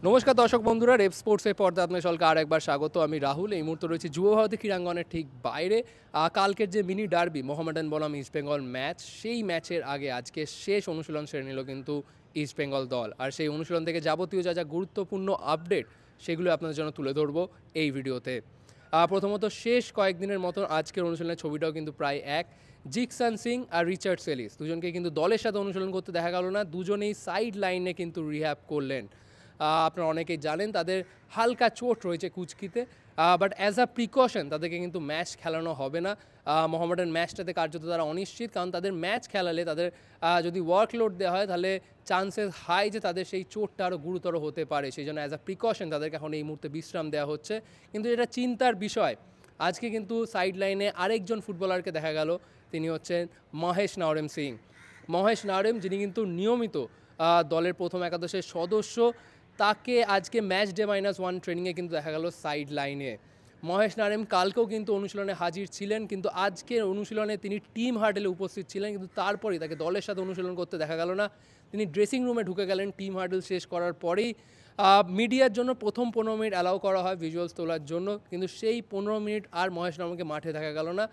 নমস্কার দর্শক বন্ধুরা, রেপ স্পোর্টসের পর্দা আপনাদের সকলকে আর একবার স্বাগত। আমি রাহুল। এই মুহূর্তে রয়েছে যুব ভারতী ক্রীড়াঙ্গনের ঠিক বাইরে। কালকের যে মিনি ডার্বি মোহামেডান বনাম ইস্টবেঙ্গল ম্যাচ, সেই ম্যাচের আগে আজকে শেষ অনুশীলন সেরে নিল কিন্তু ইস্টবেঙ্গল দল। আর সেই অনুশীলন থেকে যাবতীয় যা যা গুরুত্বপূর্ণ আপডেট সেগুলো আপনাদের জন্য তুলে ধরবো এই ভিডিওতে। প্রথমত শেষ কয়েকদিনের মতন আজকের অনুশীলনের ছবিটাও কিন্তু প্রায় এক। জিকসান সিং আর রিচার্ড সেলিস দুজনকে কিন্তু দলের সাথে অনুশীলন করতে দেখা গেল না, দুজনেই সাইড লাইনে কিন্তু রিহ্যাব করলেন। আপনারা অনেকেই জানেন তাদের হালকা চোট রয়েছে কুচকিতে, বাট অ্যাজ আ প্রিকশন তাদেরকে কিন্তু ম্যাচ খেলানো হবে না। মোহামেডান ম্যাচটাতে কার্যত তারা অনিশ্চিত, কারণ তাদের ম্যাচ খেলালে তাদের যদি ওয়ার্কলোড দেওয়া হয় তাহলে চান্সেস হাই যে তাদের সেই চোটটা আরও গুরুতর হতে পারে। সেই জন্য অ্যাজ আ প্রিকশন তাদেরকে এখন এই মুহূর্তে বিশ্রাম দেওয়া হচ্ছে। কিন্তু এটা চিন্তার বিষয়, আজকে কিন্তু সাইড লাইনে আরেকজন ফুটবলারকে দেখা গেল, তিনি হচ্ছেন মহেশ নাওরেম সিং। মহেশ নাওরেম, যিনি কিন্তু নিয়মিত দলের প্রথম একাদশের সদস্য, তাকে আজকে ম্যাচ ডে -1 ট্রেনিংয়ে কিন্তু দেখা গেল সাইড লাইনে। মহেশ নারেম কালকেও কিন্তু অনুশীলনে হাজির ছিলেন, কিন্তু আজকের অনুশীলনে তিনি টিম হার্ডেলে উপস্থিত ছিলেন, কিন্তু তারপরেই তাকে দলের সাথে অনুশীলন করতে দেখা গেল না। তিনি ড্রেসিং রুমে ঢুকে গেলেন টিম হার্ডেল শেষ করার পরেই। মিডিয়ার জন্য প্রথম 15 মিনিট অ্যালাউ করা হয় ভিজুয়ালস তোলার জন্য, কিন্তু সেই 15 মিনিট আর মহেশ নাওরেমকে মাঠে দেখা গেল না।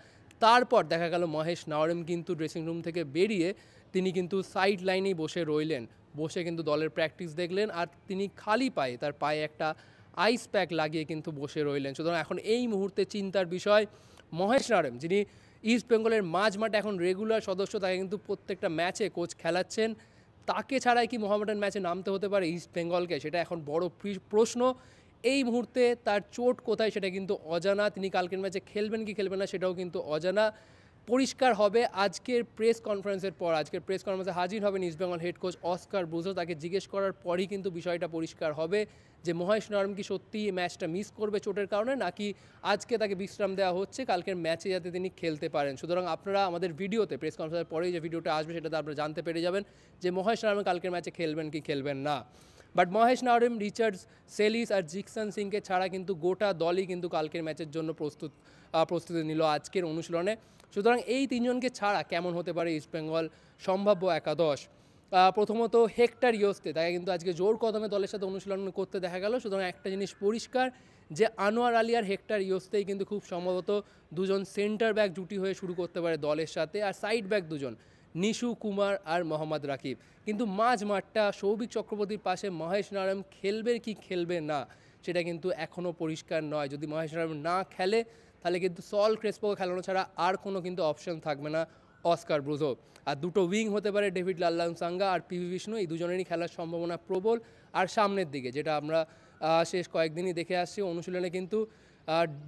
তারপর দেখা গেল মহেশ নাওরেম কিন্তু ড্রেসিং রুম থেকে বেরিয়ে তিনি কিন্তু সাইড লাইনেই বসে রইলেন, বসে কিন্তু দলের প্র্যাকটিস দেখলেন। আর তিনি খালি পায়ে, তার পায়ে একটা আইস প্যাক লাগিয়ে কিন্তু বসে রইলেন। সুতরাং এখন এই মুহূর্তে চিন্তার বিষয়, মহেশ নাওরেম যিনি ইস্ট বেঙ্গলের মাঝ মাঠে এখন রেগুলার সদস্য, তাকে কিন্তু প্রত্যেকটা ম্যাচে কোচ খেলাচ্ছেন, তাকে ছাড়াই কি মোহামেডান ম্যাচে নামতে হতে পারে ইস্ট বেঙ্গলকে, সেটা এখন বড় প্রশ্ন। এই মুহূর্তে তার চোট কোথায় সেটা কিন্তু অজানা, তিনি কালকের ম্যাচে খেলবেন কি খেলবেন না সেটাও কিন্তু অজানা। পরিষ্কার হবে আজকের প্রেস কনফারেন্সের পর। আজকের প্রেস কনফারেন্সে হাজির হবেন East Bengal head coach Oscar Bruzon. তাকে জিজ্ঞেস করার পরই কিন্তু বিষয়টা পরিষ্কার হবে যে মহেশ নাওরেম কি সত্যিই ম্যাচটা মিস করবে চোটের কারণে, নাকি আজকে তাকে বিশ্রাম দেওয়া হচ্ছে কালকের ম্যাচে যাতে তিনি খেলতে পারেন। সুতরাং আপনারা আমাদের ভিডিওতে, প্রেস কনফারেন্সের পরেই যে ভিডিওটা আসবে সেটাতে আপনারা জানতে পেরে যাবেন যে মহেশ নাওরেম কালকের ম্যাচে খেলবেন কি খেলবেন না। But Mahesh Naorem, Richards Celis আর জিকসান সিংকে ছাড়া কিন্তু গোটা দলই কিন্তু কালকের ম্যাচের জন্য প্রস্তুতি নিল আজকের অনুশীলনে। সুতরাং এই তিনজনকে ছাড়া কেমন হতে পারে ইস্টবেঙ্গল সম্ভাব্য একাদশ। প্রথমত হেক্টর ইয়োস্তে, তাকে কিন্তু আজকে জোর কদমে দলের সাথে অনুশীলন করতে দেখা গেল। সুতরাং একটা জিনিস পরিষ্কার যে আনোয়ার আলী আর হেক্টর ইয়োস্তেই কিন্তু খুব সম্ভবত দুজন সেন্টার ব্যাক জুটি হয়ে শুরু করতে পারে দলের সাথে, আর সাইড ব্যাক দুজন নিশু কুমার আর মোহাম্মদ রাকিব। কিন্তু মাঝ মাঠটা সৌভিক চক্রবর্তীর পাশে মহেশ নাওরেম খেলবে কি খেলবে না সেটা কিন্তু এখনও পরিষ্কার নয়। যদি মহেশ নাওরেম না খেলে তাহলে কিন্তু সল ক্রেসপোকে খেলানো ছাড়া আর কোনো কিন্তু অপশন থাকবে না অস্কার ব্রুজো। আর দুটো উইং হতে পারে ডেভিড লাল্লানসাঙ্গা আর পিভি বিষ্ণু, এই দুজনেরই খেলার সম্ভাবনা প্রবল। আর সামনের দিকে যেটা আমরা শেষ কয়েকদিনই দেখে আসছি অনুশীলনে, কিন্তু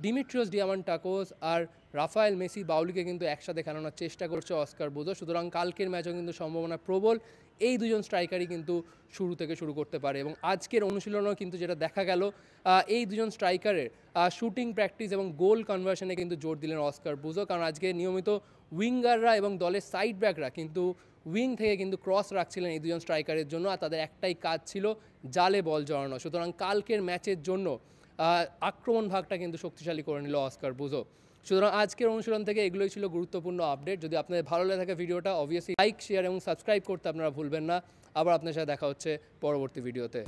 ডিমিট্রিওস ডিয়ামান্টাকোস আর রাফায়েল মেসি বাউলিকে কিন্তু একসাথে খেলানোর চেষ্টা করছে অস্কার ব্রুজো। সুতরাং কালকের ম্যাচও কিন্তু সম্ভাবনা প্রবল এই দুজন স্ট্রাইকারই কিন্তু শুরু থেকে শুরু করতে পারে। এবং আজকের অনুশীলনেও কিন্তু যেটা দেখা গেল, এই দুজন স্ট্রাইকারের শুটিং প্র্যাকটিস এবং গোল কনভার্সনে কিন্তু জোর দিলেন অস্কার ব্রুজো, কারণ আজকে নিয়মিত উইঙ্গাররা এবং দলের সাইড ব্যাকরা কিন্তু উইং থেকে কিন্তু ক্রস রাখছিলেন এই দুজন স্ট্রাইকারের জন্য, আর তাদের একটাই কাজ ছিল জালে বল জড়ানো। সুতরাং কালকের ম্যাচের জন্য আক্রমণ ভাগটা কিন্তু শক্তিশালী করে নিল অস্কার ব্রুজো। সুতরাং আজকের অনুশীলন থেকে এগুলোই ছিল গুরুত্বপূর্ণ আপডেট। যদি আপনাদের ভালো লাগে থাকে ভিডিওটা অবভিয়াসলি লাইক, শেয়ার এবং সাবস্ক্রাইব করতে আপনারা ভুলবেন না। আবার আপনার সাথে দেখা হচ্ছে পরবর্তী ভিডিওতে।